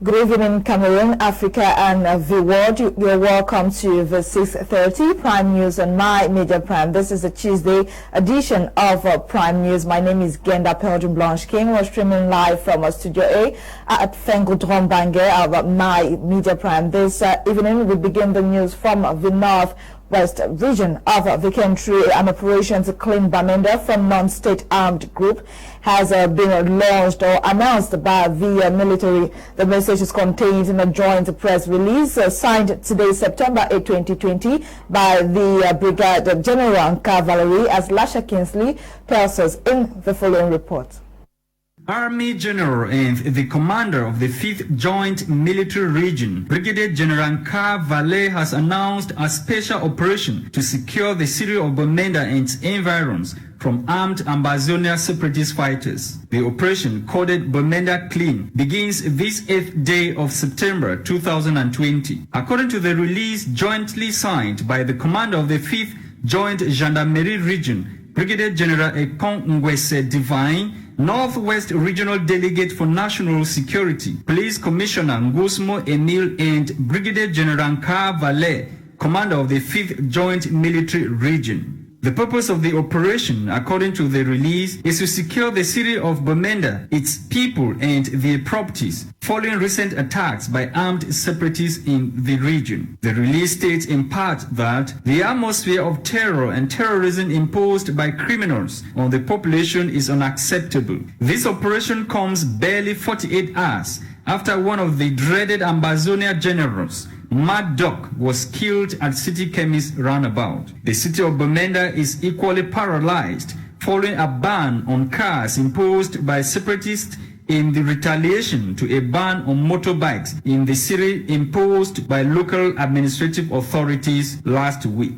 Good evening, Cameroon, Africa, and the world. You're welcome to the 6:30 Prime News on My Media Prime. This is a Tuesday edition of Prime News. My name is Genda Pelgrim Blanche King. We're streaming live from Studio A at Fengodron Banger of My Media Prime. This evening, we begin the news from the northwest region of the country. An operation to clean Bamenda from non-state armed group has been launched or announced by the military. The message is contained in a joint press release signed today, September 8, 2020, by the Brigade General Cavalry, as Lasha Kingsley tells us in the following report. Army General and the commander of the 5th Joint Military Region, Brigadier General Cavalry, has announced a special operation to secure the city of Bamenda and its environs from armed Ambazonia separatist fighters. The operation, coded Bamenda Clean, begins this 8th day of September 2020. According to the release jointly signed by the commander of the 5th Joint Gendarmerie Region, Brigadier General Ekon Ngwese Divine, Northwest Regional Delegate for National Security, Police Commissioner Ngusmo Emil, and Brigadier General Cavalry, Commander of the 5th Joint Military Region. The purpose of the operation, according to the release, is to secure the city of Bamenda, its people, and their properties, following recent attacks by armed separatists in the region. The release states in part that the atmosphere of terror and terrorism imposed by criminals on the population is unacceptable. This operation comes barely 48 hours after one of the dreaded Ambazonia generals, Mad Dog, was killed at City Chemist roundabout. The city of Bamenda is equally paralyzed following a ban on cars imposed by separatists in the retaliation to a ban on motorbikes in the city imposed by local administrative authorities last week.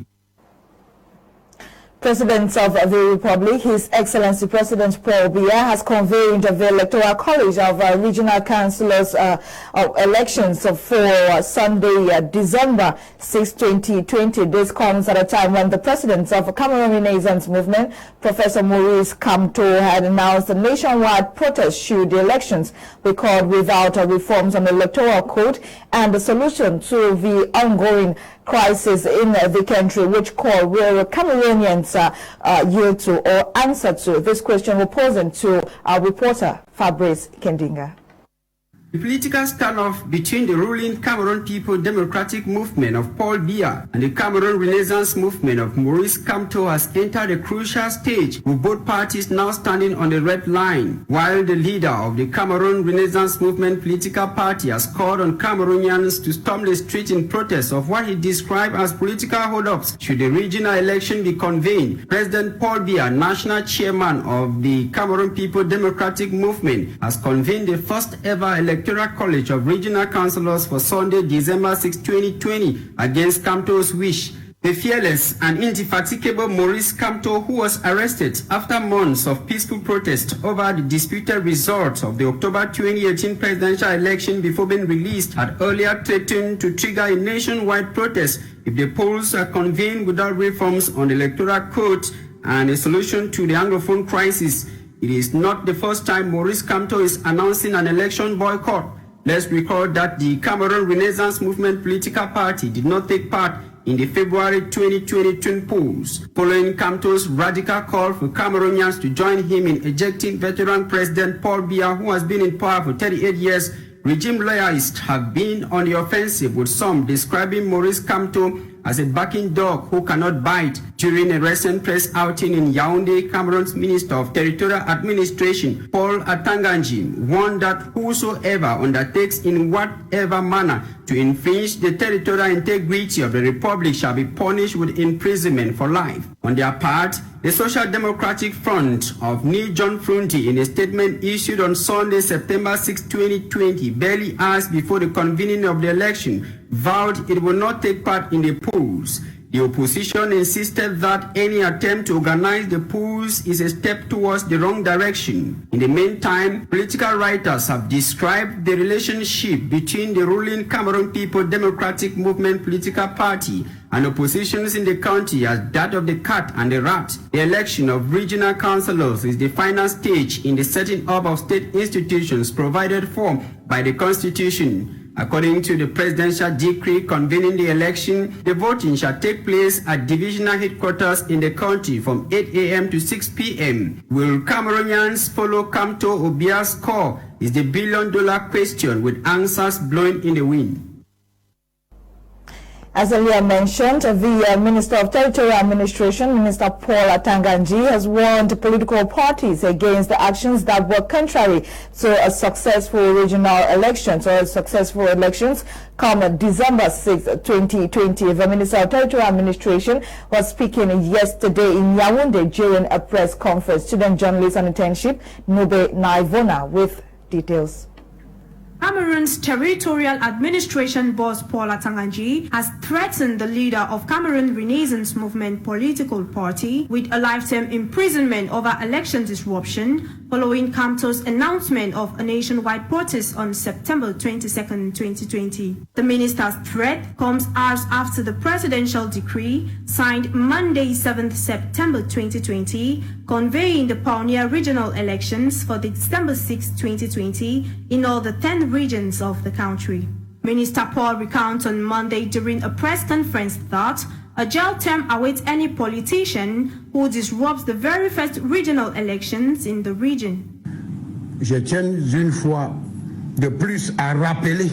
President of the Republic, His Excellency President Paul Biya, has convened the Electoral College of Regional Councillors elections for Sunday, December 6, 2020. This comes at a time when the President of Cameroon Renaissance Movement, Professor Maurice Kamto, had announced a nationwide protest should the elections be called without reforms on the Electoral Code and the solution to the ongoing crisis in the country, which call will Cameroonians yield to or answer to? This question we're posing to our reporter Fabrice Kendinga. The political standoff between the ruling Cameroon People Democratic Movement of Paul Biya and the Cameroon Renaissance Movement of Maurice Kamto has entered a crucial stage, with both parties now standing on the red line, while the leader of the Cameroon Renaissance Movement political party has called on Cameroonians to storm the street in protest of what he described as political hold-ups should the regional election be convened. President Paul Biya, national chairman of the Cameroon People Democratic Movement, has convened the first ever Electoral College of Regional Councillors for Sunday, December 6, 2020, against Kamto's wish. The fearless and indefatigable Maurice Kamto, who was arrested after months of peaceful protest over the disputed results of the October 2018 presidential election before being released, had earlier threatened to trigger a nationwide protest if the polls are convened without reforms on the Electoral Code and a solution to the Anglophone crisis. It is not the first time Maurice Kamto is announcing an election boycott. Let's recall that the Cameroon Renaissance Movement political party did not take part in the February 2020 twin polls, following Kamto's radical call for Cameroonians to join him in ejecting veteran President Paul Biya, who has been in power for 38 years. Regime loyalists have been on the offensive, with some describing Maurice Kamto as a barking dog who cannot bite. During a recent press outing in Yaoundé, Cameroon's Minister of Territorial Administration, Paul Atanganji, warned that whosoever undertakes in whatever manner to infringe the territorial integrity of the Republic shall be punished with imprisonment for life. On their part, the Social Democratic Front of New John Frunti, in a statement issued on Sunday, September 6, 2020, barely hours before the convening of the election, vowed it will not take part in the polls. The opposition insisted that any attempt to organize the polls is a step towards the wrong direction. In the meantime, political writers have described the relationship between the ruling Cameroon People Democratic Movement political party and oppositions in the country as that of the cat and the rat. The election of regional councillors is the final stage in the setting up of state institutions provided for by the Constitution. According to the presidential decree convening the election, the voting shall take place at divisional headquarters in the country from 8 a.m. to 6 p.m. Will Cameroonians follow Kamto Obia's call is the billion-dollar question, with answers blowing in the wind. As earlier mentioned, the Minister of Territorial Administration, Minister Paul Atanganji, has warned political parties against the actions that were contrary to a successful regional elections or successful elections come December 6, 2020. The Minister of Territorial Administration was speaking yesterday in Yaoundé during a press conference. Student journalist on internship, Nube Naivona, with details. Cameroon's Territorial Administration boss Paul Atanganji has threatened the leader of Cameroon Renaissance Movement political party with a lifetime imprisonment over election disruption following Kamto's announcement of a nationwide protest on September 22, 2020. The minister's threat comes hours after the presidential decree signed Monday 7 September 2020 conveying the pioneer regional elections for December 6, 2020 in all the 10 regions of the country. Minister Paul recounted on Monday during a press conference that a jail term awaits any politician who disrupts the very first regional elections in the region. Je tiens une fois de plus à rappeler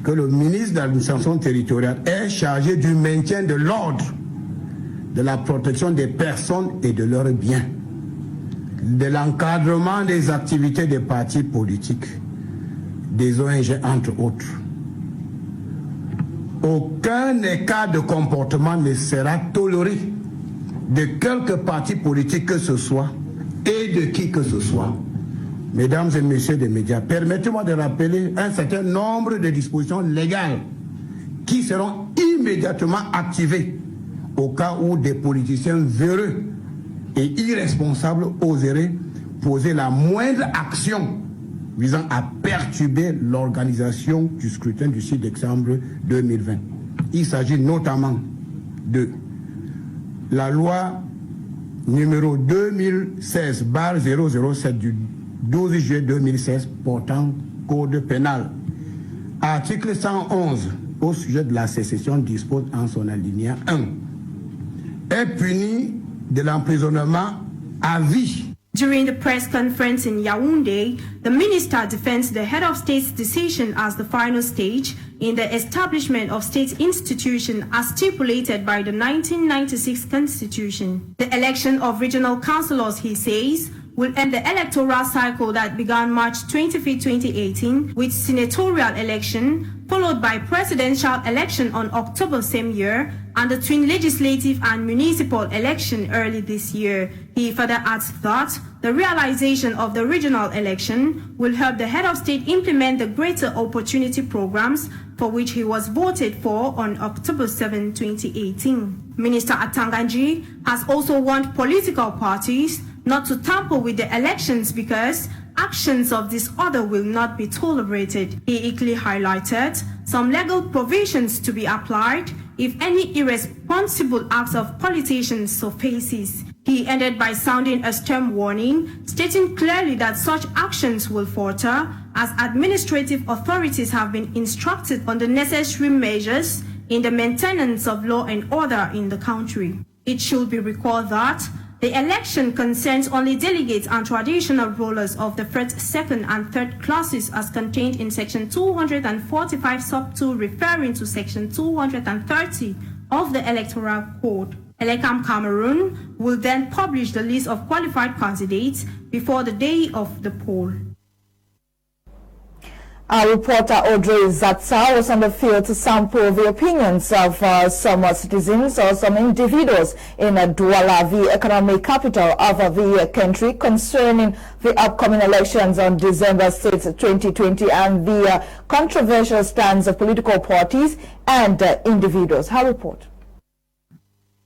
que le ministre de l'administration territoriale est chargé du maintien de l'ordre, de la protection des personnes et de leurs biens, de l'encadrement des activités des partis politiques, des ONG entre autres. Aucun écart de comportement ne sera toléré de quelque parti politique que ce soit et de qui que ce soit. Mesdames et messieurs des médias, permettez-moi de rappeler un certain nombre de dispositions légales qui seront immédiatement activées au cas où des politiciens véreux et irresponsables oseraient poser la moindre action visant à perturber l'organisation du scrutin du 6 décembre 2020. Il s'agit notamment de la loi numéro 2016/007 du 12 juillet 2016 portant code pénal. Article 111 au sujet de la sécession dispose en son alinéa 1 est puni de l'emprisonnement à vie. During the press conference in Yaoundé, the minister defends the head of state's decision as the final stage in the establishment of state institutions as stipulated by the 1996 Constitution. The election of regional councillors, he says, will end the electoral cycle that began March 25, 2018 with senatorial election, followed by presidential election on October same year, and the twin legislative and municipal election early this year. He further adds that the realization of the regional election will help the head of state implement the greater opportunity programs for which he was voted for on October 7, 2018. Minister Atanganji has also warned political parties not to tamper with the elections because actions of this order will not be tolerated. He equally highlighted some legal provisions to be applied if any irresponsible acts of politicians surfaces. He ended by sounding a stern warning, stating clearly that such actions will falter as administrative authorities have been instructed on the necessary measures in the maintenance of law and order in the country. It should be recalled that the election concerns only delegates and traditional rulers of the first, second, and third classes as contained in Section 245 sub 2 referring to Section 230 of the Electoral Code. Cameroon will then publish the list of qualified candidates before the day of the poll. Our reporter Audrey Zatsa was on the field to sample the opinions of some citizens or some individuals in Douala, the economic capital of the country, concerning the upcoming elections on December 6, 2020 and the controversial stance of political parties and individuals. Her report.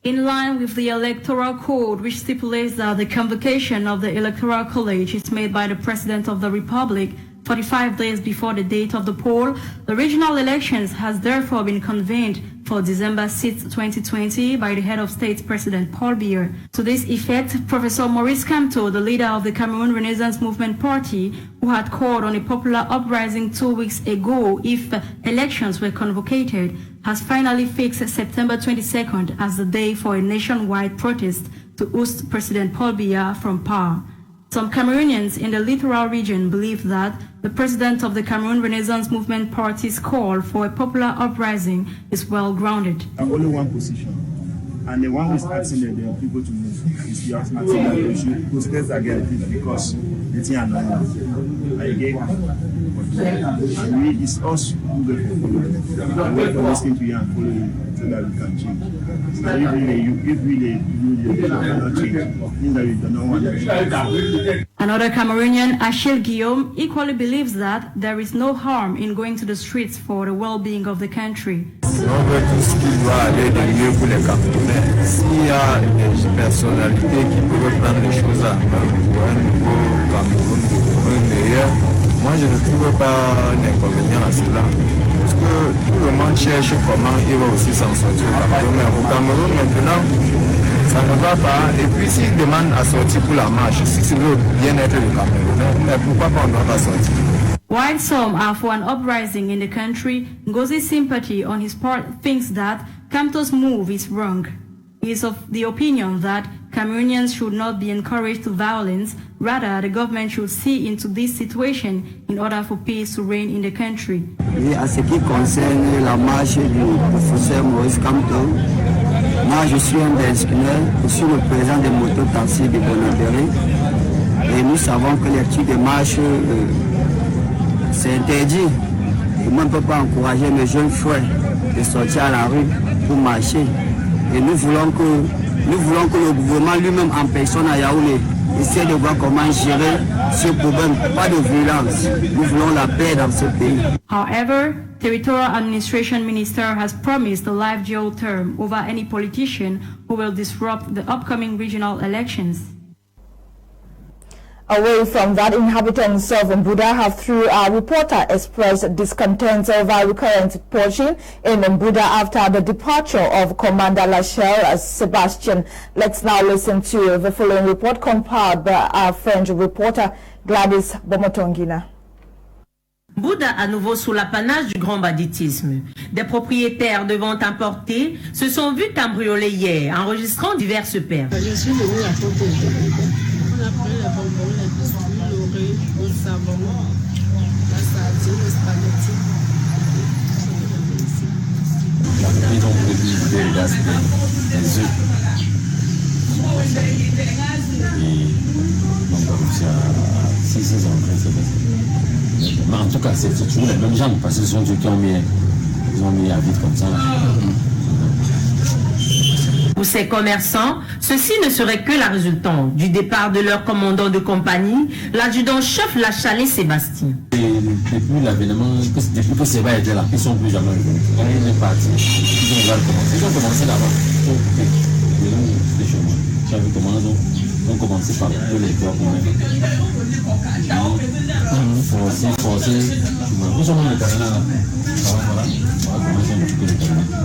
In line with the Electoral Code, which stipulates that the convocation of the Electoral College is made by the President of the Republic 45 days before the date of the poll, the regional elections has therefore been convened for December 6, 2020 by the head of state, President Paul Biya. To this effect, Professor Maurice Kamto, the leader of the Cameroon Renaissance Movement Party, who had called on a popular uprising 2 weeks ago if elections were convocated, has finally fixed September 22nd as the day for a nationwide protest to oust President Paul Biya from power. Some Cameroonians in the littoral region believe that the president of the Cameroon Renaissance Movement Party's call for a popular uprising is well grounded. Only one position, and the one who is asking the people to move is the asking that they should protest against it because it's annoying. Again, it's us who go for following. We have to listen to you and follow you so that we can change. So if really cannot change, means that we do not want to change. Another Cameroonian, Achille Guillaume, equally believes that there is no harm in going to the streets for the well-being of the country. On veut tout ce qui doit aller de mieux pour les Camerounais. S'il y a des personnalités qui peuvent prendre les choses à pour un nouveau Cameroun, pour un meilleur, moi je ne trouve pas un inconvénient à cela. Parce que tout le monde cherche comment il va aussi s'en sortir au Cameroun. Mais au Cameroun maintenant, ça ne va pas. Et puis s'il demande à sortir pour la marche, si c'est le bien-être du Cameroun, mais pourquoi pas on ne doit pas sortir? While some are for an uprising in the country, Ngozi's sympathy on his part thinks that Kamto's move is wrong. He is of the opinion that Cameroonians should not be encouraged to violence, rather the government should see into this situation in order for peace to reign in the country. Et à ce qui concerne la marche du professeur Maurice Kamto, moi je suis un des scolaires, je suis le président des mototaxis de Bonabéré et nous savons que les types de marche c'est interdit. Et moi, je ne peux pas encourager mes jeunes frères de sortir à la rue pour marcher. Et nous voulons que le gouvernement lui-même en personne à Yaoundé essaie de voir comment gérer ce problème. Pas de violence. Nous voulons la paix dans ce pays. However, Territorial Administration Minister has promised a life jail term over any politician who will disrupt the upcoming regional elections. Away from that, inhabitants of Mbuda have, through our reporter, expressed discontent over recurrent poaching in Mbuda after the departure of Commander Lachelle Sebastian. Let's now listen to the following report compiled by our French reporter Gladys Bomotongina. Mbuda à nouveau sous l'apanage du grand banditisme. Des propriétaires de vente importées se sont vus cambrioler hier, enregistrant diverses pertes. Je suis venue à côté de Mbuda. On a pris les bonbons, les biscuits, l'oreille, le savon, la sardine, le spaghetti. Ils ont produit des gaz, des œufs. Et on a réussi à 6 ans après. Mais en tout cas, c'est toujours les mêmes gens, parce que ce sont ceux qui ont mis à vide comme ça. Pour ces commerçants, ceci ne serait que la résultante du départ de leur commandant de compagnie, l'adjudant-chef Lachelle Sébastien. Depuis l'avènement, depuis que Séba était là, ils ne sont plus jamais revenus. Ils sont partis. Ils ont commencé là-bas. Tu as vu comment ils ont commencé par tous les corps. Forcé. Nous sommes dans le Canada. Voilà. On va commencer à occuper le Canada.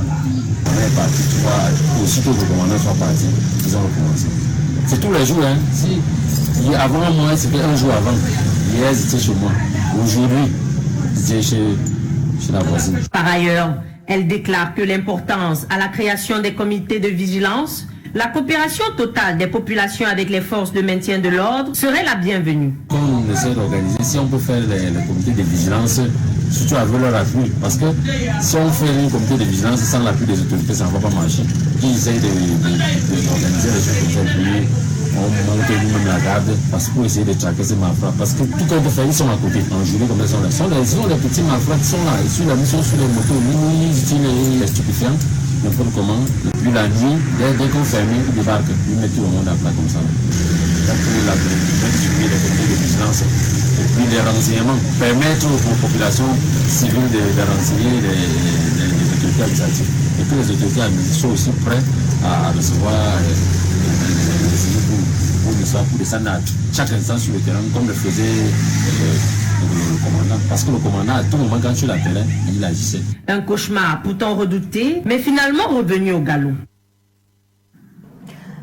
On est parti, tu vois, aussitôt que le commandant soit parti, ils ont recommencé. C'est tous les jours, hein. Si, avant moi, c'était un jour avant. Hier, c'était chez moi. Aujourd'hui, c'était chez la voisine. Par ailleurs, elle déclare que l'importance à la création des comités de vigilance, la coopération totale des populations avec les forces de maintien de l'ordre serait la bienvenue. Quand on essaie d'organiser, si on peut faire les comités de vigilance, surtout avec leur appui, parce que si on fait un comité de vigilance sans l'appui des autorités, ça ne va pas marcher. Ils essayent d'organiser les choses comme ça, puis on monte nous-mêmes la garde, parce que pour essayer de traquer ces malfrats, parce que tout qu'on peut faire, ils sont à côté, en journée comme ça, ils sont les petits malfrats qui sont là, ils sont sur les motos, ils utilisent les stupéfiants, n'importe comment, puis la nuit, dès qu'on ferme, ils débarquent, ils mettent tout le monde à plat comme ça. Donc la distribuer les comités de vigilance. Et puis les renseignements, permettre aux populations civiles de renseigner les autorités administratives. Et toutes les autorités administratives sont aussi prêtes à recevoir pour descendre à chaque instant sur le terrain, comme le faisait le commandant. Parce que le commandant, à tout moment, quand tu l'appelais, il agissait. Un cauchemar pourtant redouté, mais finalement revenu au galop.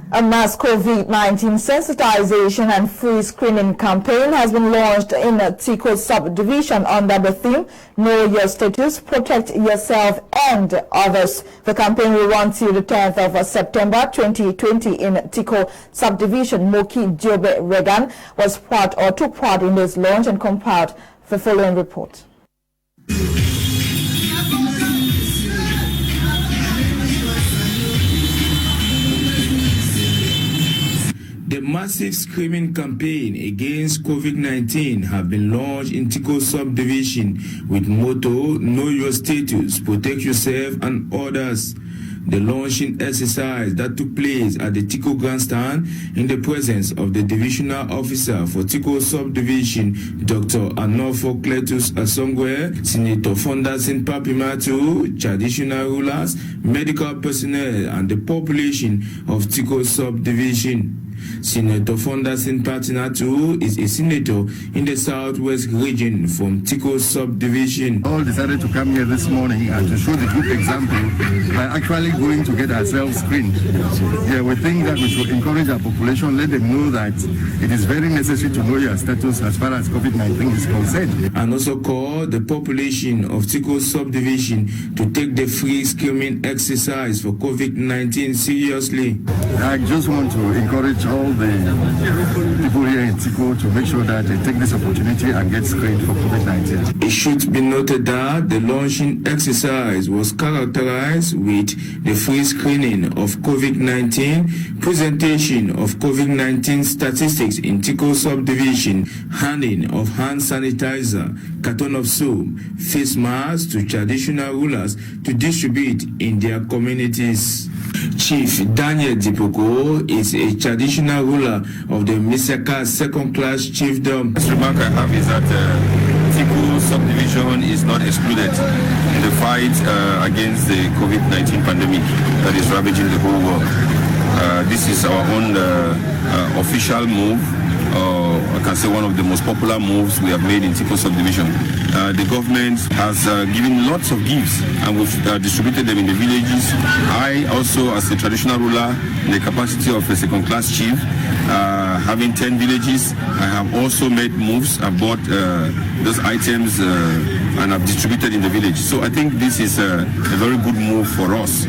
A mass COVID-19 sensitization and free screening campaign has been launched in Tico subdivision under the theme, Know Your Status, Protect Yourself and Others. The campaign will run till the 10th of September 2020 in Tico subdivision. Moki Jobe Regan took part in this launch and compiled the following report. The massive screening campaign against COVID-19 have been launched in Tico subdivision with motto, Know Your Status, Protect Yourself and Others. The launching exercise that took place at the Tico Grandstand in the presence of the divisional officer for Tico subdivision, Dr. Anglophone Cletus Asongwe, Senator Fondasin Papimatu, traditional rulers, medical personnel, and the population of Tico subdivision. Senator Fondasin Patinatu is a senator in the southwest region from Tico subdivision. All decided to come here this morning and to show the good example by actually going to get ourselves screened. Yeah, we think that we should encourage our population, let them know that it is very necessary to know your status as far as COVID-19 is concerned. And also call the population of Tico subdivision to take the free screening exercise for COVID-19 seriously. I just want to encourage all the people here in Tico to make sure that they take this opportunity and get screened for COVID-19. It should be noted that the launching exercise was characterized with the free screening of COVID-19, presentation of COVID-19 statistics in Tico subdivision, handing of hand sanitizer, carton of soap, face masks to traditional rulers to distribute in their communities. Chief Daniel Dipoko is a traditional ruler of the Misaka second-class chiefdom. The remark I have is that Tico subdivision is not excluded in the fight against the COVID-19 pandemic that is ravaging the whole world. This is our own official move. I can say one of the most popular moves we have made in Tico subdivision. The government has given lots of gifts and we've distributed them in the villages. I also, as a traditional ruler in the capacity of a second-class chief, having 10 villages, I have also made moves. I bought those items and I've distributed in the village. So I think this is a very good move for us.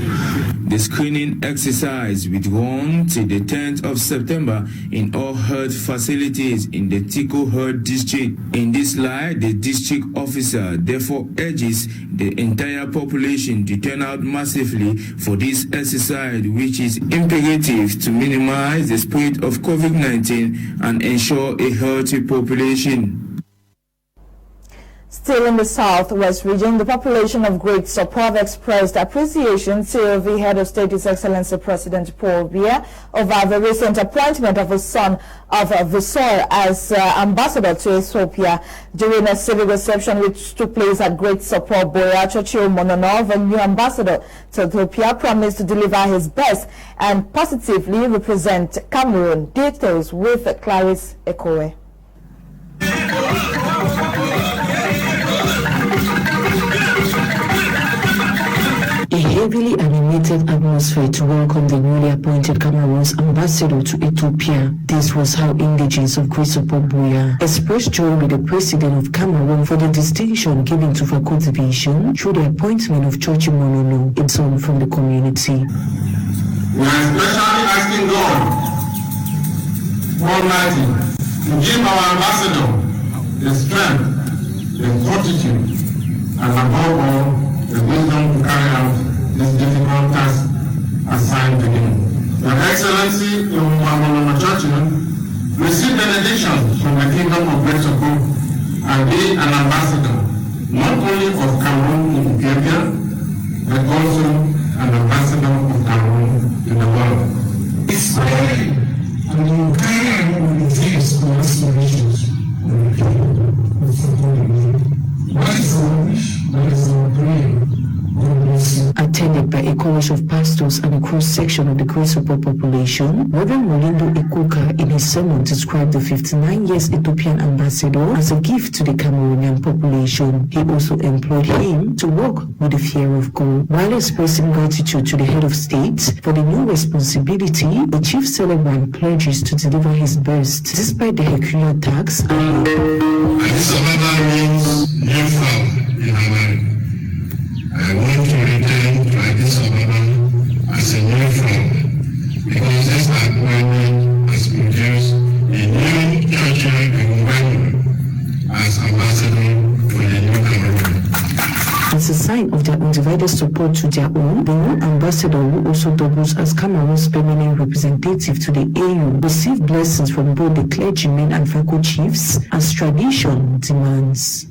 The screening exercise will run till the 10th of September in all herd facilities in the Tico herd district. In this light, the district officer therefore urges the entire population to turn out massively for this exercise, which is imperative to minimize the spread of COVID-19 and ensure a healthy population. Still in the southwest region, the population of Great Sopov expressed appreciation to the head of state, His Excellency President Paul Biya, over the recent appointment of a son of the soil as ambassador to Ethiopia. During a civil reception which took place at Great Sopov, Boya Churchill Mononov, the new ambassador to Ethiopia, promised to deliver his best and positively represent Cameroon. Details with Crise Ekowe. A heavily animated atmosphere to welcome the newly appointed Cameroon's ambassador to Ethiopia. This was how indigenes of Great Sopov Boya expressed joy with the president of Cameroon for the distinction given to Fako division through the appointment of Churchill Monono, a son from the community. We are especially asking God Almighty to give our ambassador the strength, the fortitude, and above all, the wisdom to carry out this difficult task assigned to him. Your Excellency, Mama Churchill, receive benedictions from the Kingdom of Great Sopov and be an ambassador, not only of Cameroon in Ethiopia, but also an ambassador of Cameroon in the world. It's very and the entire organization for aspirations of the people. What is our wish? What is our prayer? Attended by a pastors and a cross-section of the Grace Support population, Reverend Molindo Ikuka in his sermon described the 59 years Ethiopian ambassador as a gift to the Cameroonian population. He also employed him to work with the fear of God. While expressing gratitude to the head of state for the new responsibility, the chief celebrant pledges to deliver his best despite the Herculean tax. Addis Ababa means new farm in Hawaii. I want to return to Addis Ababa as a new farm because this appointment has produced a new cultural environment as ambassador for the new Cameroon. As a sign of their undivided support to their own, the new ambassador, who also doubles as Cameroon's permanent representative to the AU, received blessings from both the clergymen and FACO chiefs as tradition demands.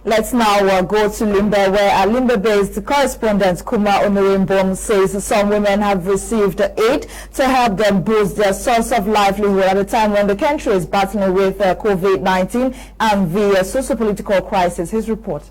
Let's now go to Limbe, where our Limbe-based correspondent Kuma Onorimbom says some women have received aid to help them boost their source of livelihood at a time when the country is battling with COVID-19 and the socio-political crisis. His report.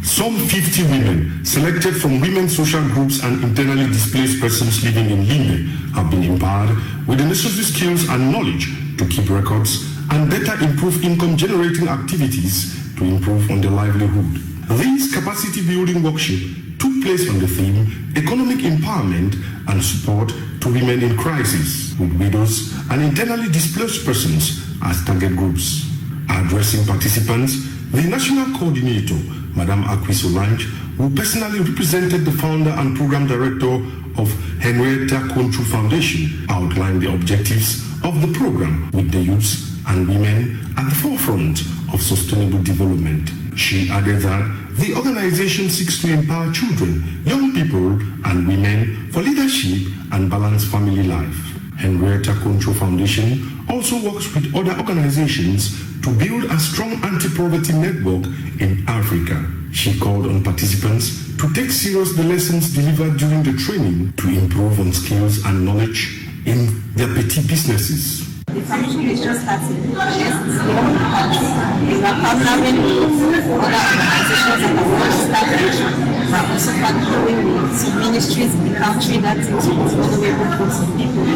Some 50 women selected from women's social groups and internally displaced persons living in Limbe have been empowered with the necessary skills and knowledge to keep records and better improve income-generating activities to improve on their livelihood. This capacity building workshop took place on the theme Economic Empowerment and Support to Women in Crisis, with widows and internally displaced persons as target groups. Addressing participants, the national coordinator, Madame Akwiso Lange, who personally represented the founder and program director of Henrietta Conchu Foundation, outlined the objectives of the program with the youths and women at the forefront of sustainable development. She added that the organization seeks to empower children, young people, and women for leadership and balanced family life. Henrietta Concho Foundation also works with other organizations to build a strong anti-poverty network in Africa. She called on participants to take serious the lessons delivered during the training to improve on skills and knowledge in their petty businesses. The foundation is just starting. Yes, it's the only country. We are partnering with other organizations that have already established. We are also partnering with some ministries in the country that deals with vulnerable groups of people.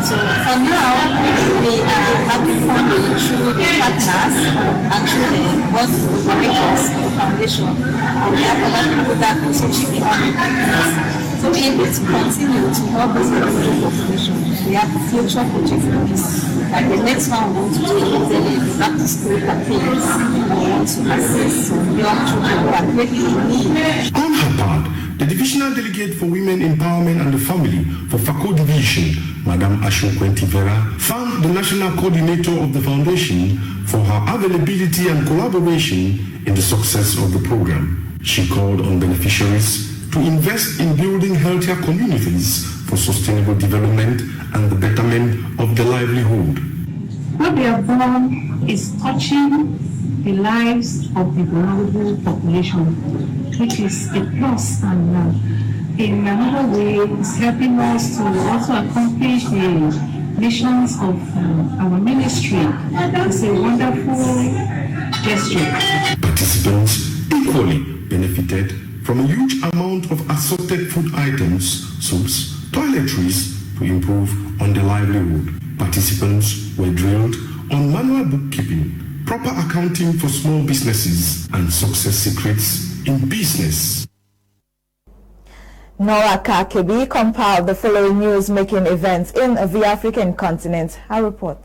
So for now, we are having funding through the partners and through the board of directors of the foundation. And we have other people that also chip in on the partners. So we able to continue to help us with the population. We have future projects for this. And the next one we want to do is the back to school campaigns. We want to assist some young children who are greatly in need. On her part, the divisional delegate for women empowerment and the family for FACO division, Madame Ashokwenti Vera, thanked the national coordinator of the foundation for her availability and collaboration in the success of the program. She called on beneficiaries to invest in building healthier communities for sustainable development and the betterment of the livelihood. What we have done is touching the lives of the vulnerable population, which is a plus, and in another way is helping us to also accomplish the missions of our ministry. It's a wonderful gesture. Participants equally benefited from a huge amount of assorted food items, soups, toiletries to improve on their livelihood. Participants were drilled on manual bookkeeping, proper accounting for small businesses, and success secrets in business. Nora Kakebi compiled the following news-making events in the African continent. Her report.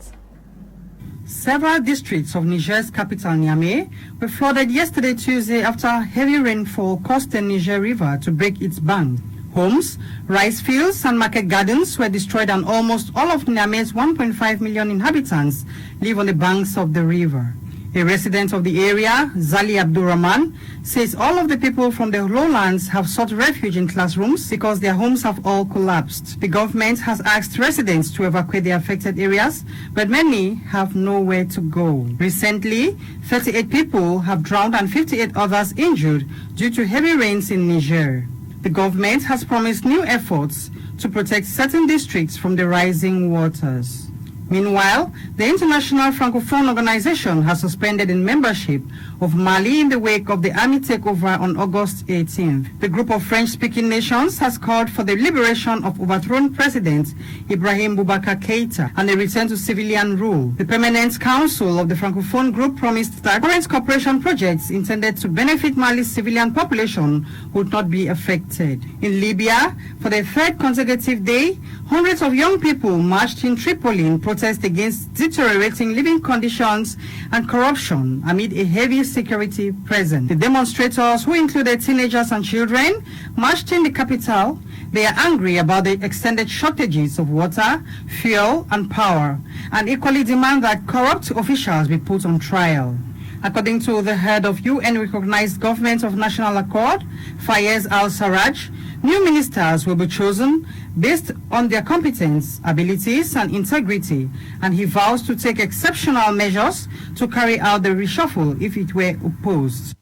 Several districts of Niger's capital Niamey were flooded yesterday Tuesday after heavy rainfall caused the Niger River to break its bank. Homes, rice fields and market gardens were destroyed, and almost all of Niamey's 1.5 million inhabitants live on the banks of the river. A resident of the area, Zali Abdurrahman, says all of the people from the lowlands have sought refuge in classrooms because their homes have all collapsed. The government has asked residents to evacuate the affected areas, but many have nowhere to go. Recently, 38 people have drowned and 58 others injured due to heavy rains in Niger. The government has promised new efforts to protect certain districts from the rising waters. Meanwhile, the International Francophone Organization has suspended its membership of Mali in the wake of the army takeover on August 18th. The group of French-speaking nations has called for the liberation of overthrown President Ibrahim Boubacar Keïta and a return to civilian rule. The Permanent Council of the Francophone group promised that current cooperation projects intended to benefit Mali's civilian population would not be affected. In Libya, for the third consecutive day, hundreds of young people marched in Tripoli in protest against deteriorating living conditions and corruption amid a heavy security presence. The demonstrators, who included teenagers and children, marched in the capital. They are angry about the extended shortages of water, fuel, and power, and equally demand that corrupt officials be put on trial. According to the head of UN-recognized Government of National Accord, Fayez al-Sarraj, new ministers will be chosen based on their competence, abilities, and integrity, and he vows to take exceptional measures to carry out the reshuffle if it were opposed.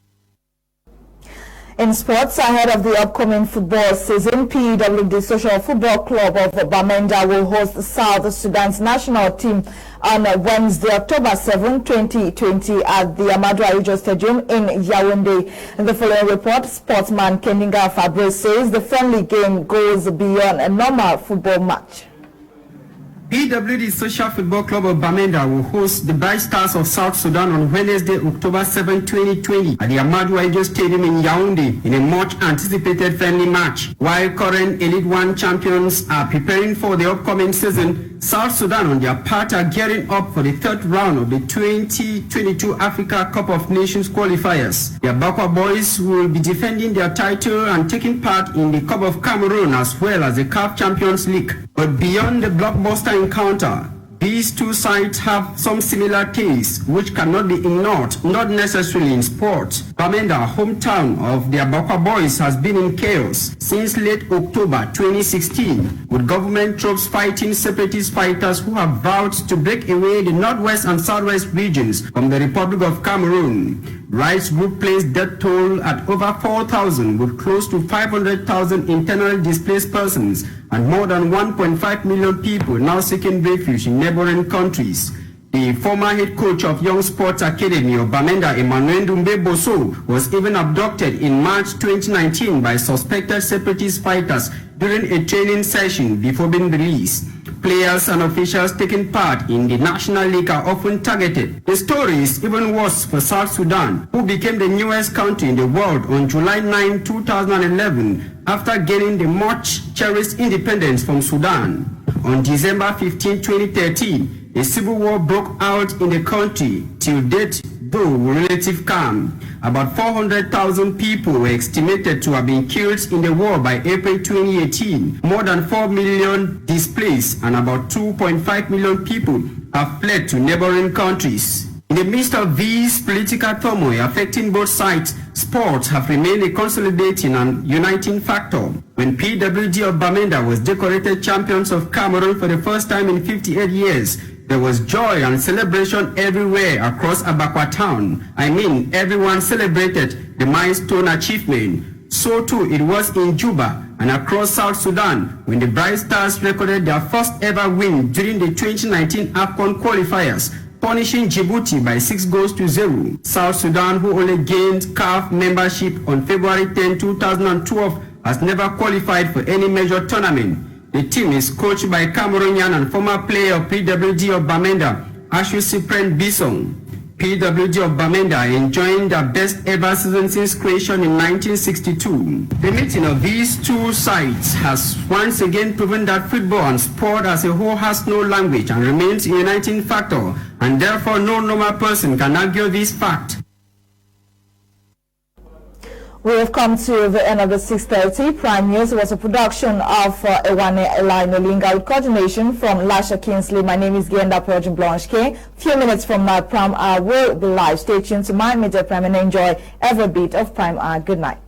In sports, ahead of the upcoming football season, PWD Social Football Club of Bamenda will host South Sudan's national team on Wednesday, October 7, 2020 at the Amadou Ahidjo Stadium in Yaoundé. In the following report, sportsman Keninga Fabrice says the friendly game goes beyond a normal football match. PWD Social Football Club of Bamenda will host the Bright Stars of South Sudan on Wednesday, October 7, 2020 at the Amadou Ahidjo Stadium in Yaoundé in a much anticipated friendly match. While current Elite One champions are preparing for the upcoming season, South Sudan on their part are gearing up for the third round of the 2022 Africa Cup of Nations qualifiers. The Abakwa boys will be defending their title and taking part in the Cup of Cameroon as well as the CAF Champions League. But beyond the blockbuster encounter, these two sides have some similar tastes which cannot be ignored, not necessarily in sport. Bamenda, hometown of the Abakwa boys, has been in chaos since late October 2016, with government troops fighting separatist fighters who have vowed to break away the northwest and southwest regions from the Republic of Cameroon. Rights Group placed death toll at over 4,000, with close to 500,000 internally displaced persons and more than 1.5 million people now seeking refuge in neighboring countries. The former head coach of Young Sports Academy of Bamenda, Emmanuel Dumbe Bosso, was even abducted in March 2019 by suspected separatist fighters during a training session before being released. Players and officials taking part in the National League are often targeted. The story is even worse for South Sudan, who became the newest country in the world on July 9, 2011, after gaining the much cherished independence from Sudan. On December 15, 2013, a civil war broke out in the country. Till date, though relative calm, about 400,000 people were estimated to have been killed in the war by April 2018. More than 4 million displaced and about 2.5 million people have fled to neighboring countries. In the midst of these political turmoil affecting both sides, sports have remained a consolidating and uniting factor. When PWD of Bamenda was decorated champions of Cameroon for the first time in 58 years, there was joy and celebration everywhere across Abakwa town. I mean, everyone celebrated the milestone achievement. So too it was in Juba and across South Sudan when the Bright Stars recorded their first ever win during the 2019 AFCON qualifiers, punishing Djibouti by 6-0. South Sudan, who only gained CAF membership on February 10, 2012, has never qualified for any major tournament. The team is coached by Cameroonian and former player of PWD of Bamenda, Ashu Cyprien Bisson. PWD of Bamenda enjoying their best ever season since creation in 1962. The meeting of these two sides has once again proven that football and sport as a whole has no language and remains a uniting factor, and therefore no normal person can argue this fact. We have come to the end of the 6:30 Prime News. It was a production of Ewane Elaine Olinga with coordination from Lasha Kingsley. My name is Genda Perjin Blanche K. Few minutes from now, Prime Hour will be live. Stay tuned to my Media Prime and enjoy every bit of Prime Hour. Good night.